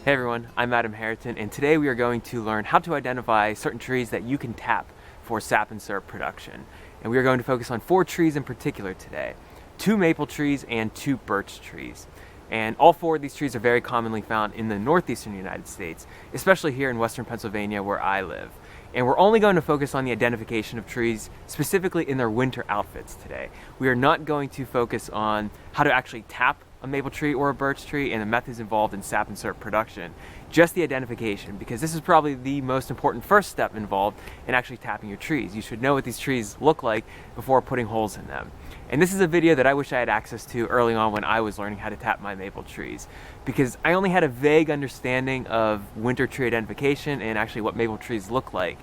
Hey everyone, I'm Adam Haritan, and today we are going to learn how to identify certain trees that you can tap for sap and syrup production. And we are going to focus on 4 trees in particular today. 2 maple trees and 2 birch trees. And all 4 of these trees are very commonly found in the northeastern United States, especially here in western Pennsylvania where I live. And we're only going to focus on the identification of trees specifically in their winter outfits today. We are not going to focus on how to actually tap a maple tree or a birch tree and the methods involved in sap and syrup production, just the identification, because this is probably the most important first step involved in actually tapping your trees. You should know what these trees look like before putting holes in them. And this is a video that I wish I had access to early on when I was learning how to tap my maple trees, because I only had a vague understanding of winter tree identification and actually what maple trees look like.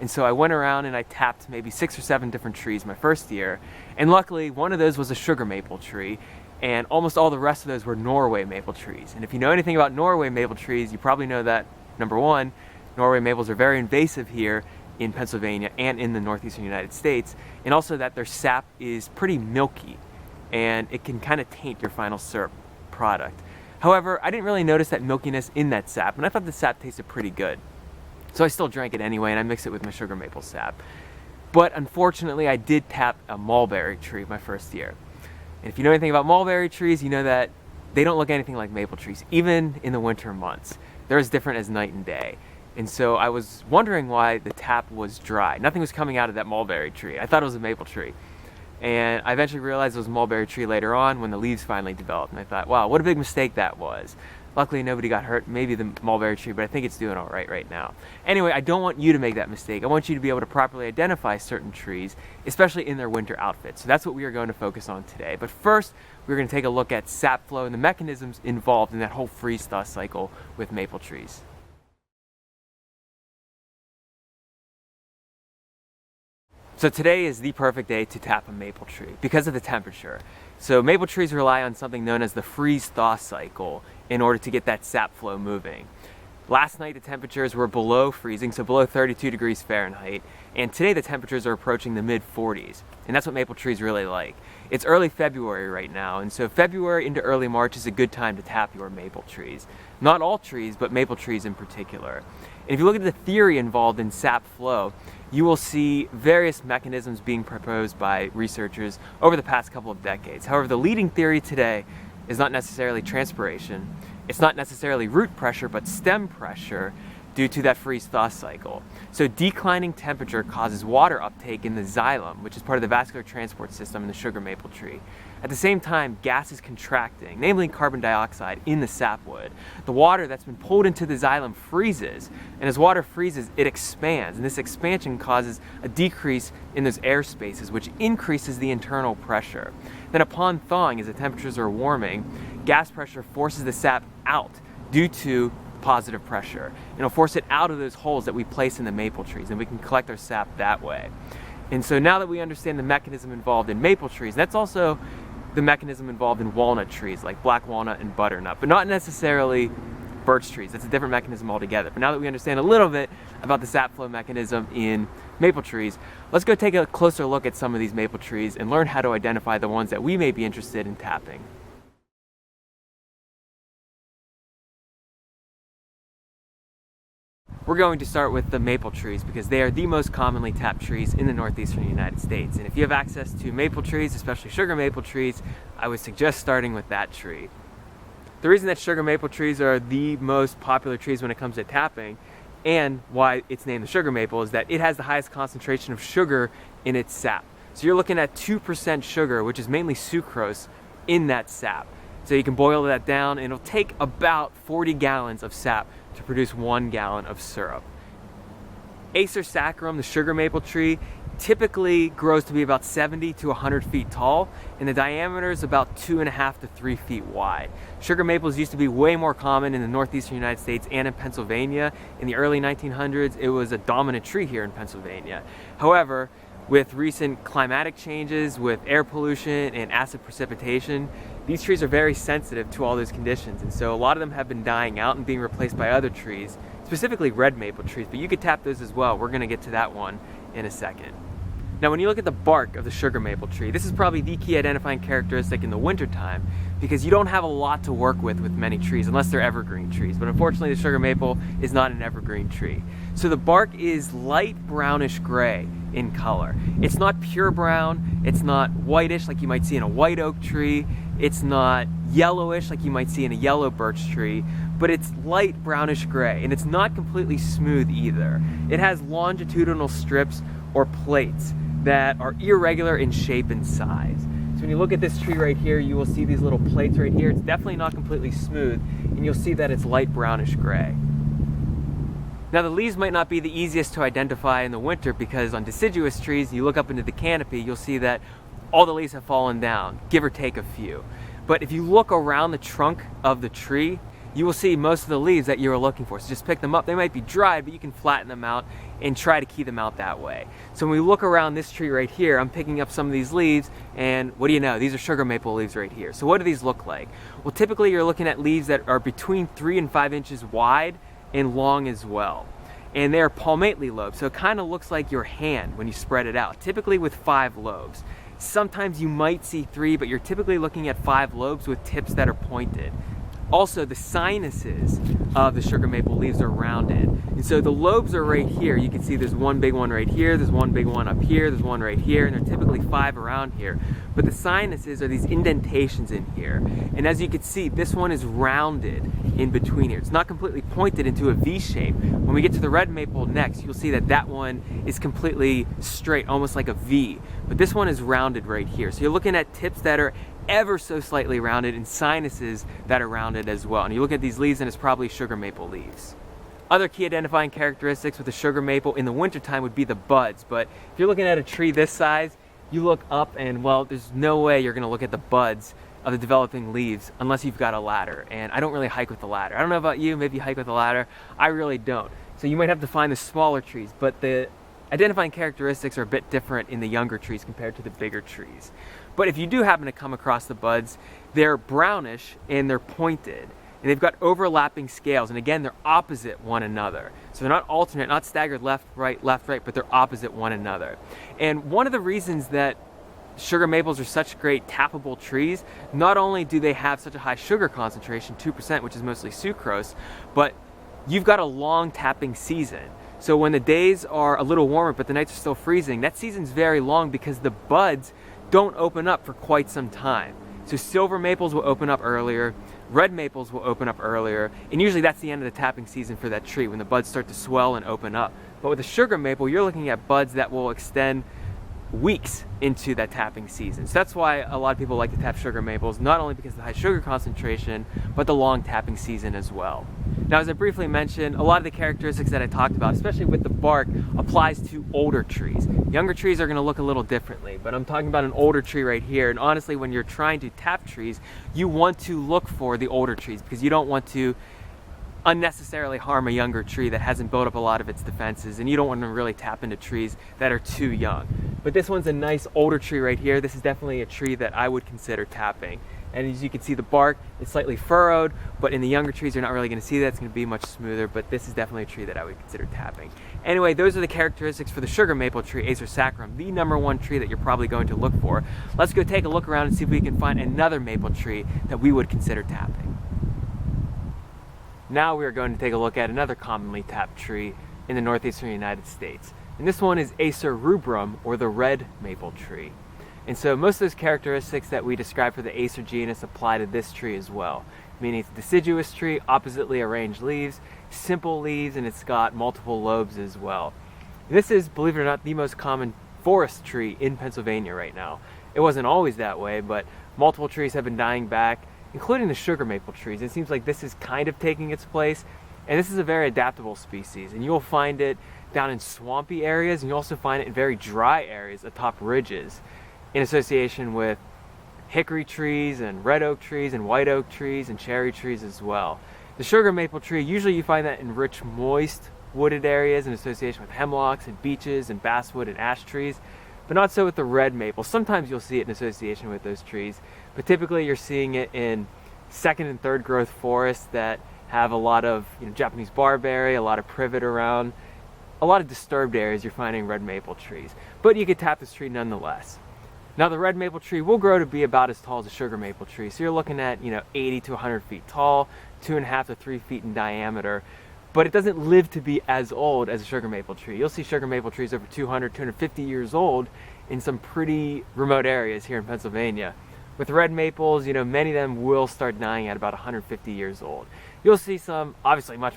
And so I went around and I tapped maybe 6 or 7 different trees my first year, and luckily one of those was a sugar maple tree, and almost all the rest of those were Norway maple trees. And if you know anything about Norway maple trees, you probably know that, number one, Norway maples are very invasive here in Pennsylvania and in the northeastern United States, and also that their sap is pretty milky and it can kind of taint your final syrup product. However, I didn't really notice that milkiness in that sap, and I thought the sap tasted pretty good. So I still drank it anyway, and I mixed it with my sugar maple sap. But unfortunately, I did tap a mulberry tree my first year. And if you know anything about mulberry trees, you know that they don't look anything like maple trees, even in the winter months. They're as different as night and day. And so I was wondering why the tap was dry. Nothing was coming out of that mulberry tree. I thought it was a maple tree. And I eventually realized it was a mulberry tree later on when the leaves finally developed. And I thought, wow, what a big mistake that was. Luckily, nobody got hurt, maybe the mulberry tree, but I think it's doing all right now. Anyway, I don't want you to make that mistake. I want you to be able to properly identify certain trees, especially in their winter outfits. So that's what we are going to focus on today. But first, we're going to take a look at sap flow and the mechanisms involved in that whole freeze-thaw cycle with maple trees. So today is the perfect day to tap a maple tree because of the temperature. So maple trees rely on something known as the freeze-thaw cycle in order to get that sap flow moving. Last night the temperatures were below freezing, so below 32 degrees Fahrenheit, and today the temperatures are approaching the mid-40s, and that's what maple trees really like. It's early February right now, and so February into early March is a good time to tap your maple trees. Not all trees, but maple trees in particular. And if you look at the theory involved in sap flow, you will see various mechanisms being proposed by researchers over the past couple of decades. However, the leading theory today is not necessarily transpiration, it's not necessarily root pressure, but stem pressure due to that freeze-thaw cycle. So declining temperature causes water uptake in the xylem, which is part of the vascular transport system in the sugar maple tree. At the same time, gas is contracting, namely carbon dioxide, in the sapwood. The water that's been pulled into the xylem freezes, and as water freezes, it expands, and this expansion causes a decrease in those air spaces, which increases the internal pressure. Then upon thawing, as the temperatures are warming, gas pressure forces the sap out due to positive pressure. And it'll force it out of those holes that we place in the maple trees, and we can collect our sap that way. And so now that we understand the mechanism involved in maple trees, that's also the mechanism involved in walnut trees like black walnut and butternut, but not necessarily birch trees. That's a different mechanism altogether. But now that we understand a little bit about the sap flow mechanism in maple trees, let's go take a closer look at some of these maple trees and learn how to identify the ones that we may be interested in tapping. We're going to start with the maple trees because they are the most commonly tapped trees in the northeastern United States. And if you have access to maple trees, especially sugar maple trees, I would suggest starting with that tree. The reason that sugar maple trees are the most popular trees when it comes to tapping, and why it's named the sugar maple, is that it has the highest concentration of sugar in its sap. So you're looking at 2% sugar, which is mainly sucrose, in that sap. So you can boil that down, and it'll take about 40 gallons of sap to produce 1 gallon of syrup. ACER saccharum, the sugar maple tree, typically grows to be about 70 to 100 feet tall, and the diameter is about 2.5 to 3 feet wide. Sugar maples used to be way more common in the northeastern United States and in Pennsylvania. In the early 1900s, it was a dominant tree here in Pennsylvania. However, with recent climatic changes, with air pollution and acid precipitation, these trees are very sensitive to all those conditions, and so a lot of them have been dying out and being replaced by other trees, specifically red maple trees, but you could tap those as well. We're going to get to that one in a second. Now when you look at the bark of the sugar maple tree, this is probably the key identifying characteristic in the wintertime, because you don't have a lot to work with many trees unless they're evergreen trees. But unfortunately the sugar maple is not an evergreen tree. So the bark is light brownish gray in color. It's not pure brown, it's not whitish like you might see in a white oak tree, it's not yellowish like you might see in a yellow birch tree, but it's light brownish gray, and it's not completely smooth either. It has longitudinal strips or plates that are irregular in shape and size. So when you look at this tree right here, you will see these little plates right here. It's definitely not completely smooth, and you'll see that it's light brownish gray. Now the leaves might not be the easiest to identify in the winter, because on deciduous trees, you look up into the canopy, you'll see that all the leaves have fallen down, give or take a few. But if you look around the trunk of the tree, you will see most of the leaves that you are looking for. So just pick them up. They might be dried, but you can flatten them out and try to keep them out that way. So when we look around this tree right here, I'm picking up some of these leaves, and what do you know? These are sugar maple leaves right here. So what do these look like? Well, typically you're looking at leaves that are between 3 and 5 inches wide and long as well. And they're palmately lobed, so it kind of looks like your hand when you spread it out, typically with 5 lobes. Sometimes you might see 3, but you're typically looking at 5 lobes with tips that are pointed. Also, the sinuses of the sugar maple leaves are rounded. And so the lobes are right here. You can see there's one big one right here, there's one big one up here, there's one right here, and there are typically 5 around here. But the sinuses are these indentations in here. And as you can see, this one is rounded in between here. It's not completely pointed into a V shape. When we get to the red maple next, you'll see that that one is completely straight, almost like a V. But this one is rounded right here. So you're looking at tips that are ever so slightly rounded and sinuses that are rounded as well. And you look at these leaves and it's probably sugar maple leaves. Other key identifying characteristics with the sugar maple in the wintertime would be the buds. But if you're looking at a tree this size, you look up and, well, there's no way you're gonna look at the buds of the developing leaves unless you've got a ladder. And I don't really hike with the ladder. I don't know about you, maybe you hike with a ladder. I really don't. So you might have to find the smaller trees, but the identifying characteristics are a bit different in the younger trees compared to the bigger trees. But if you do happen to come across the buds, they're brownish and they're pointed. And they've got overlapping scales, and again, they're opposite one another. So they're not alternate, not staggered left, right, but they're opposite one another. And one of the reasons that sugar maples are such great tappable trees, not only do they have such a high sugar concentration, 2%, which is mostly sucrose, but you've got a long tapping season. So when the days are a little warmer but the nights are still freezing, that season's very long because the buds don't open up for quite some time. So silver maples will open up earlier, red maples will open up earlier, and usually that's the end of the tapping season for that tree, when the buds start to swell and open up. But with a sugar maple, you're looking at buds that will extend weeks into that tapping season. So that's why a lot of people like to tap sugar maples, not only because of the high sugar concentration, but the long tapping season as well. Now, as I briefly mentioned, a lot of the characteristics that I talked about, especially with the bark, applies to older trees. Younger trees are going to look a little differently, but I'm talking about an older tree right here. And honestly, when you're trying to tap trees, you want to look for the older trees because you don't want to unnecessarily harm a younger tree that hasn't built up a lot of its defenses, and you don't want to really tap into trees that are too young. But this one's a nice older tree right here. This is definitely a tree that I would consider tapping. And as you can see, the bark is slightly furrowed, but in the younger trees, you're not really going to see that. It's going to be much smoother, but this is definitely a tree that I would consider tapping. Anyway, those are the characteristics for the sugar maple tree, ACER saccharum, the #1 tree that you're probably going to look for. Let's go take a look around and see if we can find another maple tree that we would consider tapping. Now we are going to take a look at another commonly tapped tree in the northeastern United States. And this one is ACER rubrum, or the red maple tree. And so most of those characteristics that we described for the ACER genus apply to this tree as well. Meaning it's a deciduous tree, oppositely arranged leaves, simple leaves, and it's got multiple lobes as well. This is, believe it or not, the most common forest tree in Pennsylvania right now. It wasn't always that way, but multiple trees have been dying back, including the sugar maple trees. It seems like this is kind of taking its place, and this is a very adaptable species, and you'll find it down in swampy areas, and you also find it in very dry areas atop ridges in association with hickory trees and red oak trees and white oak trees and cherry trees as well. The sugar maple tree, usually you find that in rich, moist, wooded areas in association with hemlocks and beeches and basswood and ash trees, but not so with the red maple. Sometimes you'll see it in association with those trees, but typically you're seeing it in second and third growth forests that have a lot of Japanese barberry, a lot of privet around. a lot of disturbed areas you're finding red maple trees, but you could tap this tree nonetheless. Now the red maple tree will grow to be about as tall as a sugar maple tree. So you're looking at, 80 to 100 feet tall, 2.5 to 3 feet in diameter, but it doesn't live to be as old as a sugar maple tree. You'll see sugar maple trees over 200, 250 years old in some pretty remote areas here in Pennsylvania. With red maples, many of them will start dying at about 150 years old. You'll see some obviously much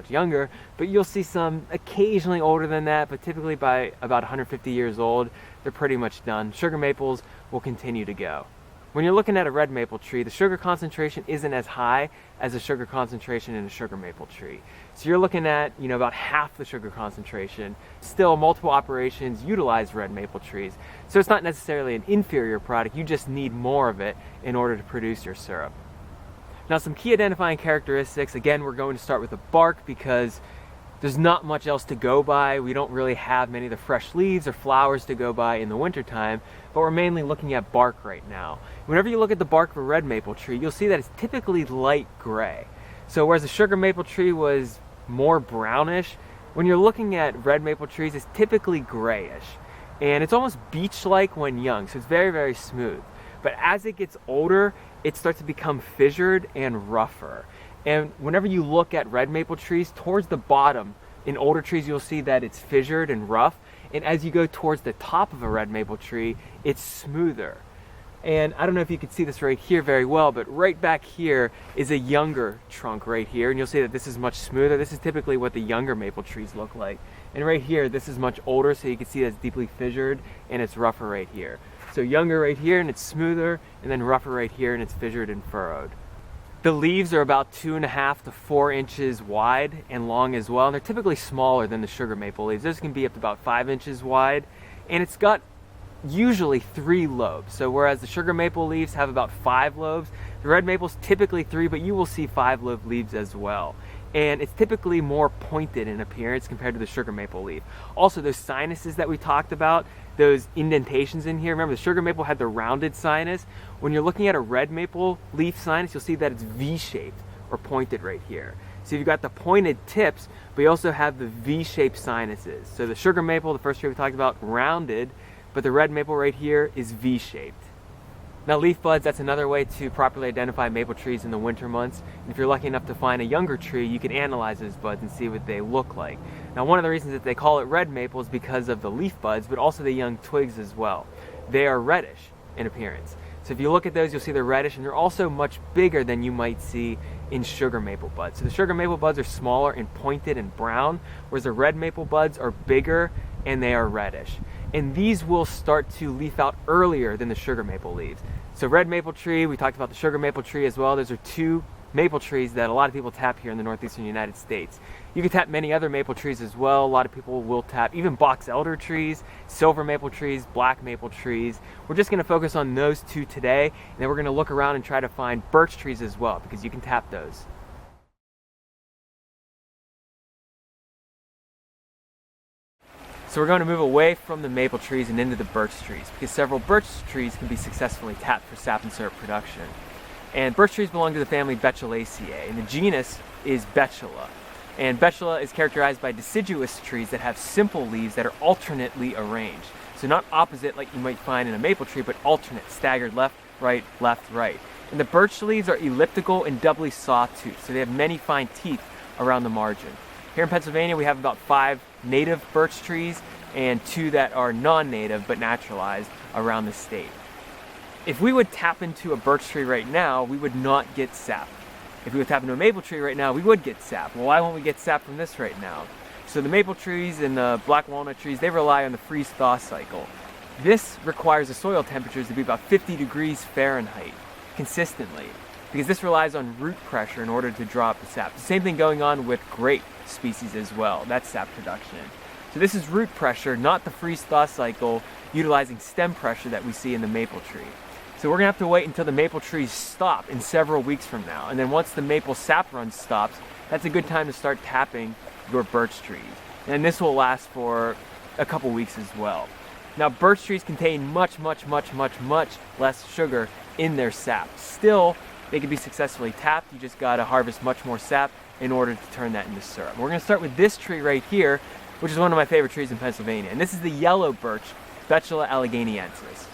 younger, but you'll see some occasionally older than that, but typically by about 150 years old, they're pretty much done. Sugar maples will continue to go. When you're looking at a red maple tree, the sugar concentration isn't as high as a sugar concentration in a sugar maple tree. So you're looking at, about half the sugar concentration. Still, multiple operations utilize red maple trees. So it's not necessarily an inferior product, you just need more of it in order to produce your syrup. Now some key identifying characteristics, again, we're going to start with the bark because there's not much else to go by. We don't really have many of the fresh leaves or flowers to go by in the wintertime, but we're mainly looking at bark right now. Whenever you look at the bark of a red maple tree, you'll see that it's typically light gray. So whereas a sugar maple tree was more brownish, when you're looking at red maple trees, it's typically grayish. And it's almost beech-like when young, so it's very smooth. But as it gets older, it starts to become fissured and rougher. And whenever you look at red maple trees, towards the bottom, in older trees you'll see that it's fissured and rough. And as you go towards the top of a red maple tree, it's smoother. And I don't know if you can see this right here very well, but right back here is a younger trunk right here. And you'll see that this is much smoother. This is typically what the younger maple trees look like. And right here, this is much older, so you can see that it's deeply fissured and it's rougher right here. So younger right here and it's smoother, and then rougher right here and it's fissured and furrowed. The leaves are about 2.5 to 4 inches wide and long as well, and they're typically smaller than the sugar maple leaves. This can be up to about 5 inches wide, and it's got usually 3 lobes. So whereas the sugar maple leaves have about 5 lobes, the red maple's typically 3, but you will see 5-lobe leaves as well. And it's typically more pointed in appearance compared to the sugar maple leaf. Also, those sinuses that we talked about, those indentations in here, remember the sugar maple had the rounded sinus. When you're looking at a red maple leaf sinus, you'll see that it's V-shaped or pointed right here. So you've got the pointed tips, but you also have the V-shaped sinuses. So the sugar maple, the first tree we talked about, rounded, but the red maple right here is V-shaped. Now leaf buds, that's another way to properly identify maple trees in the winter months. And if you're lucky enough to find a younger tree, you can analyze those buds and see what they look like. Now one of the reasons that they call it red maple is because of the leaf buds, but also the young twigs as well. They are reddish in appearance. So if you look at those, you'll see they're reddish, and they're also much bigger than you might see in sugar maple buds. So the sugar maple buds are smaller and pointed and brown, whereas the red maple buds are bigger and they are reddish. And these will start to leaf out earlier than the sugar maple leaves. So red maple tree, we talked about the sugar maple tree as well. Those are 2 maple trees that a lot of people tap here in the northeastern United States. You can tap many other maple trees as well. A lot of people will tap even box elder trees, silver maple trees, black maple trees. We're just going to focus on those 2 today, and then we're going to look around and try to find birch trees as well, because you can tap those. So we're going to move away from the maple trees and into the birch trees, because several birch trees can be successfully tapped for sap and syrup production. And birch trees belong to the family Betulaceae, and the genus is Betula. And Betula is characterized by deciduous trees that have simple leaves that are alternately arranged. So not opposite like you might find in a maple tree, but alternate, staggered left, right. And the birch leaves are elliptical and doubly saw-toothed, so they have many fine teeth around the margin. Here in Pennsylvania, we have about 5 native birch trees and 2 that are non-native but naturalized around the state. If we would tap into a birch tree right now, we would not get sap. If we would tap into a maple tree right now, we would get sap. Well, why won't we get sap from this right now? So the maple trees and the black walnut trees, they rely on the freeze-thaw cycle. This requires the soil temperatures to be about 50 degrees Fahrenheit consistently, because this relies on root pressure in order to draw up the sap. The same thing going on with grape species as well. That's sap production. So this is root pressure, not the freeze-thaw cycle, utilizing stem pressure that we see in the maple tree. So we're going to have to wait until the maple trees stop in several weeks from now. And then once the maple sap run stops, that's a good time to start tapping your birch trees. And this will last for a couple weeks as well. Now birch trees contain much less sugar in their sap. Still, they can be successfully tapped. You just got to harvest much more sap in order to turn that into syrup. We're going to start with this tree right here, which is one of my favorite trees in Pennsylvania. And this is the yellow birch, BETULA ALLEGHANIENSIS.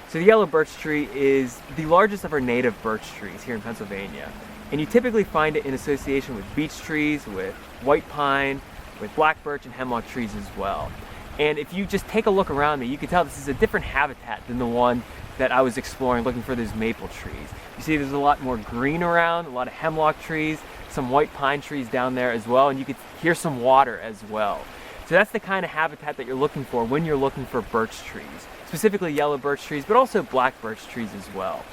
So the yellow birch tree is the largest of our native birch trees here in Pennsylvania. And you typically find it in association with beech trees, with white pine, with black birch and hemlock trees as well. And if you just take a look around me, you can tell this is a different habitat than the one that I was exploring looking for those maple trees. You see there's a lot more green around, a lot of hemlock trees, some white pine trees down there as well, and you can hear some water as well. So that's the kind of habitat that you're looking for when you're looking for birch trees, specifically yellow birch trees, but also black birch trees as well.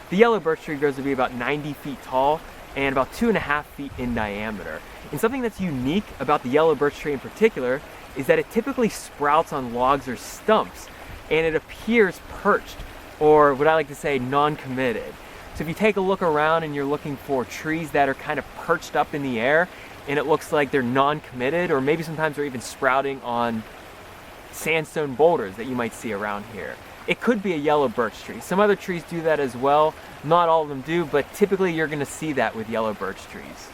The yellow birch tree grows to be about 90 feet tall and about 2.5 feet in diameter. And something that's unique about the yellow birch tree in particular is that it typically sprouts on logs or stumps, and it appears perched, or what I like to say, non-committed. So if you take a look around and you're looking for trees that are kind of perched up in the air, and it looks like they're non-committed, or maybe sometimes they're even sprouting on sandstone boulders that you might see around here, it could be a yellow birch tree. Some other trees do that as well. Not all of them do, but typically you're going to see that with yellow birch trees.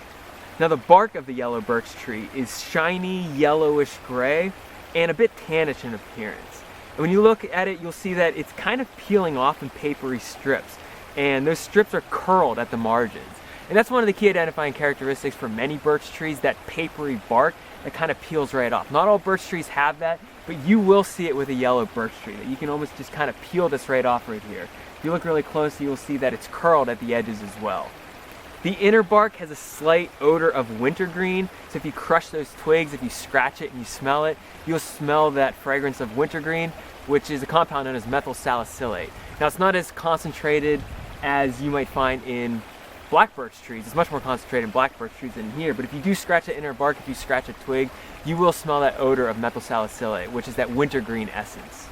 Now the bark of the yellow birch tree is shiny yellowish gray and a bit tannish in appearance. And when you look at it, you'll see that it's kind of peeling off in papery strips, and those strips are curled at the margins. And that's one of the key identifying characteristics for many birch trees, that papery bark that kind of peels right off. Not all birch trees have that, but you will see it with a yellow birch tree, that you can almost just kind of peel this right off right here. If you look really closely, you'll see that it's curled at the edges as well. The inner bark has a slight odor of wintergreen, so if you crush those twigs, if you scratch it and you smell it, you'll smell that fragrance of wintergreen, which is a compound known as methyl salicylate. Now it's not as concentrated as you might find in black birch trees. It's much more concentrated in black birch trees than here, but if you do scratch the inner bark, if you scratch a twig, you will smell that odor of methyl salicylate, which is that wintergreen essence.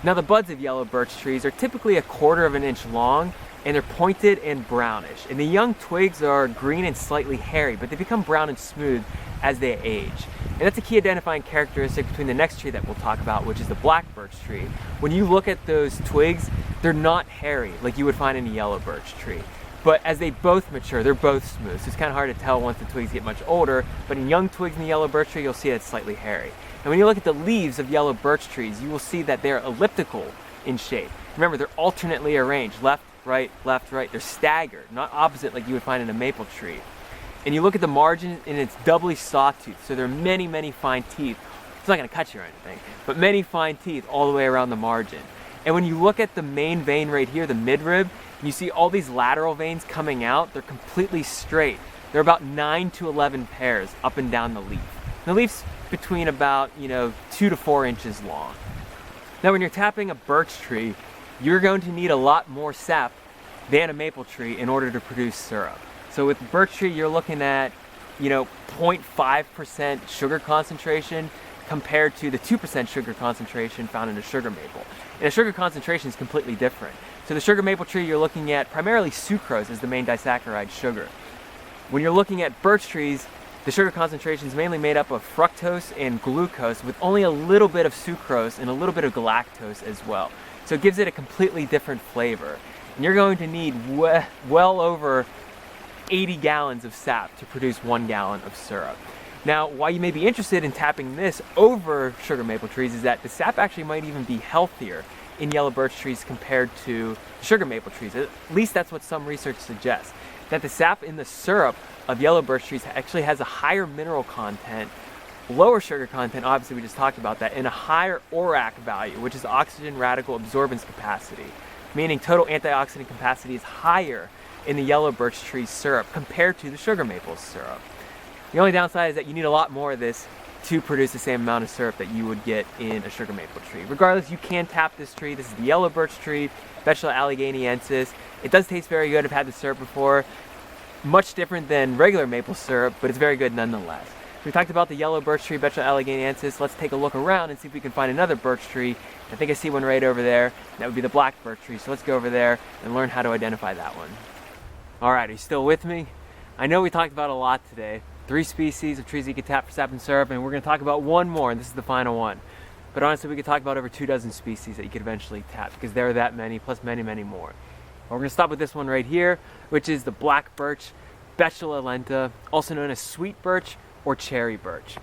Now the buds of yellow birch trees are typically 1/4 inch long, and they're pointed and brownish. And the young twigs are green and slightly hairy, but they become brown and smooth as they age. And that's a key identifying characteristic between the next tree that we'll talk about, which is the black birch tree. When you look at those twigs, they're not hairy like you would find in a yellow birch tree. But as they both mature, they're both smooth. So it's kind of hard to tell once the twigs get much older, but in young twigs in the yellow birch tree, you'll see that it's slightly hairy. And when you look at the leaves of yellow birch trees, you will see that they're elliptical in shape. Remember, they're alternately arranged, left, right, left, right. They're staggered, not opposite like you would find in a maple tree. And you look at the margin, and it's doubly sawtoothed, so there are many, many fine teeth. It's not going to cut you or anything, but many fine teeth all the way around the margin. And when you look at the main vein right here, the midrib, you see all these lateral veins coming out. They're completely straight. They're about 9 to 11 pairs up and down the leaf. The leaf's between about 2 to 4 inches long. Now when you're tapping a birch tree, you're going to need a lot more sap than a maple tree in order to produce syrup. So with birch tree, you're looking at 0.5% sugar concentration compared to the 2% sugar concentration found in a sugar maple. And a sugar concentration is completely different. So the sugar maple tree, you're looking at primarily sucrose as the main disaccharide sugar. When you're looking at birch trees, the sugar concentration is mainly made up of fructose and glucose with only a little bit of sucrose and a little bit of galactose as well. So it gives it a completely different flavor. And you're going to need well over 80 gallons of sap to produce 1 gallon of syrup. Now, why you may be interested in tapping this over sugar maple trees is that the sap actually might even be healthier in yellow birch trees compared to sugar maple trees. At least that's what some research suggests, that the sap in the syrup of yellow birch trees actually has a higher mineral content, lower sugar content, obviously we just talked about that, and a higher ORAC value, which is oxygen radical absorbance capacity, meaning total antioxidant capacity is higher in the yellow birch tree syrup compared to the sugar maple syrup. The only downside is that you need a lot more of this to produce the same amount of syrup that you would get in a sugar maple tree. Regardless, you can tap this tree. This is the yellow birch tree, BETULA ALLEGHANIENSIS. It does taste very good. I've had the syrup before. Much different than regular maple syrup, but it's very good nonetheless. We talked about the yellow birch tree, BETULA ALLEGHANIENSIS. Let's take a look around and see if we can find another birch tree. I think I see one right over there. That would be the black birch tree. So let's go over there and learn how to identify that one. All right, are you still with me? I know we talked about a lot today. 3 species of trees you can tap for sap and syrup, and we're going to talk about one more, and this is the final one. But honestly, we could talk about over 24 species that you could eventually tap, because there are that many, plus many, many more. But we're going to stop with this one right here, which is the black birch, BETULA lenta, also known as sweet birch or cherry birch.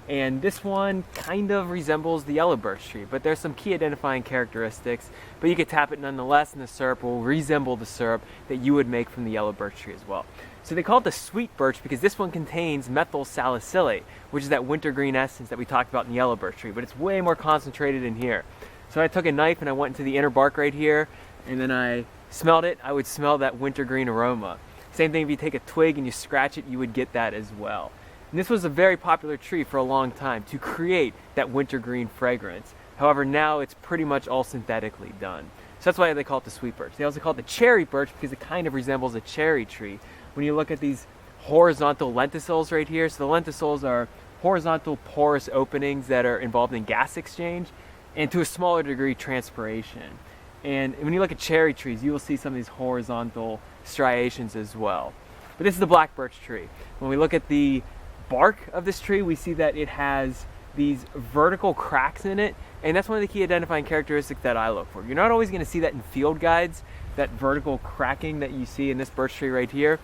And this one kind of resembles the yellow birch tree, but there's some key identifying characteristics, but you could tap it nonetheless, and the syrup will resemble the syrup that you would make from the yellow birch tree as well. So they call it the sweet birch because this one contains methyl salicylate, which is that wintergreen essence that we talked about in the yellow birch tree, but it's way more concentrated in here. So I took a knife and I went into the inner bark right here, and then I smelled it. I would smell that wintergreen aroma. Same thing if you take a twig and you scratch it, you would get that as well. And this was a very popular tree for a long time to create that wintergreen fragrance. However, now it's pretty much all synthetically done. So that's why they call it the sweet birch. They also call it the cherry birch because it kind of resembles a cherry tree. When you look at these horizontal lenticels right here, so the lenticels are horizontal porous openings that are involved in gas exchange and to a smaller degree transpiration. And when you look at cherry trees, you will see some of these horizontal striations as well. But this is the black birch tree. When we look at the bark of this tree, we see that it has these vertical cracks in it, and that's one of the key identifying characteristics that I look for. You're not always going to see that in field guides, that vertical cracking that you see in this birch tree right here,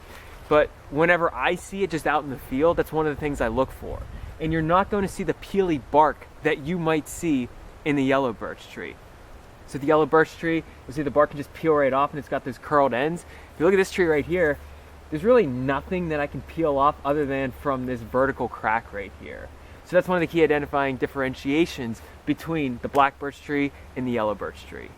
but whenever I see it just out in the field, that's one of the things I look for. And you're not going to see the peely bark that you might see in the yellow birch tree. So the yellow birch tree, you'll see the bark can just peel right off and it's got those curled ends. If you look at this tree right here, there's really nothing that I can peel off other than from this vertical crack right here. So that's one of the key identifying differentiations between the black birch tree and the yellow birch tree.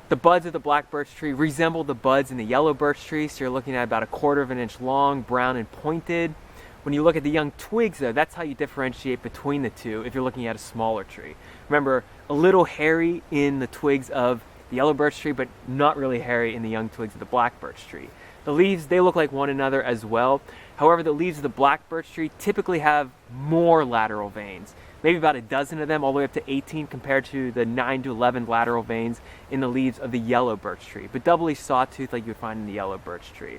The buds of the black birch tree resemble the buds in the yellow birch tree, so you're looking at about 1/4 of an inch long, brown and pointed. When you look at the young twigs though, that's how you differentiate between the two if you're looking at a smaller tree. Remember, a little hairy in the twigs of the yellow birch tree, but not really hairy in the young twigs of the black birch tree. The leaves, they look like one another as well. However, the leaves of the black birch tree typically have more lateral veins. Maybe about a dozen of them, all the way up to 18 compared to the 9 to 11 lateral veins in the leaves of the yellow birch tree, but doubly sawtooth like you would find in the yellow birch tree.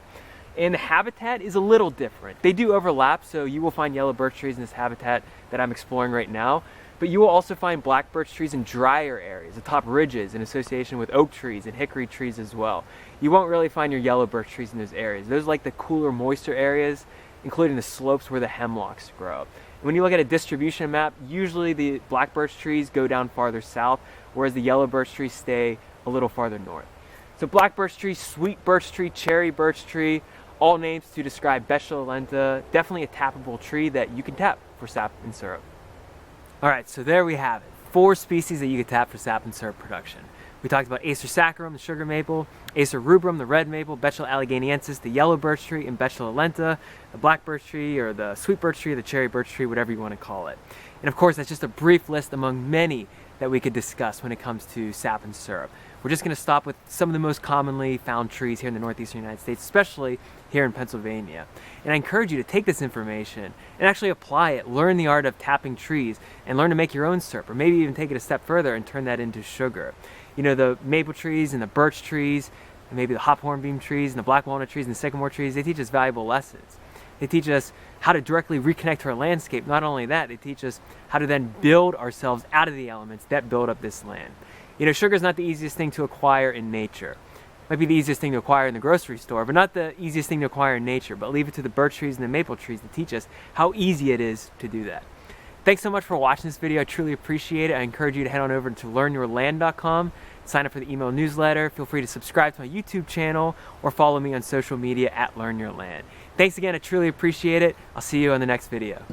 And the habitat is a little different. They do overlap, so you will find yellow birch trees in this habitat that I'm exploring right now, but you will also find black birch trees in drier areas, atop ridges in association with oak trees and hickory trees as well. You won't really find your yellow birch trees in those areas. Those are like the cooler, moister areas, including the slopes where the hemlocks grow. When you look at a distribution map, usually the black birch trees go down farther south, whereas the yellow birch trees stay a little farther north. So black birch tree, sweet birch tree, cherry birch tree, all names to describe BETULA lenta, definitely a tappable tree that you can tap for sap and syrup. All right, so there we have it. 4 species that you can tap for sap and syrup production. We talked about ACER saccharum, the sugar maple, ACER rubrum, the red maple, BETULA alleghaniensis, the yellow birch tree, and BETULA lenta, the black birch tree, or the sweet birch tree, the cherry birch tree, whatever you want to call it. And of course, that's just a brief list among many that we could discuss when it comes to sap and syrup. We're just going to stop with some of the most commonly found trees here in the northeastern United States, especially here in Pennsylvania. And I encourage you to take this information and actually apply it, learn the art of tapping trees, and learn to make your own syrup, or maybe even take it a step further and turn that into sugar. You know, the maple trees and the birch trees, and maybe the hop hornbeam trees and the black walnut trees and the sycamore trees, they teach us valuable lessons. They teach us how to directly reconnect to our landscape. Not only that, they teach us how to then build ourselves out of the elements that build up this land. You know, sugar is not the easiest thing to acquire in nature. It might be the easiest thing to acquire in the grocery store, but not the easiest thing to acquire in nature. But leave it to the birch trees and the maple trees to teach us how easy it is to do that. Thanks so much for watching this video. I truly appreciate it. I encourage you to head on over to learnyourland.com, sign up for the email newsletter. Feel free to subscribe to my YouTube channel or follow me on social media at LearnYourLand. Thanks again. I truly appreciate it. I'll see you on the next video.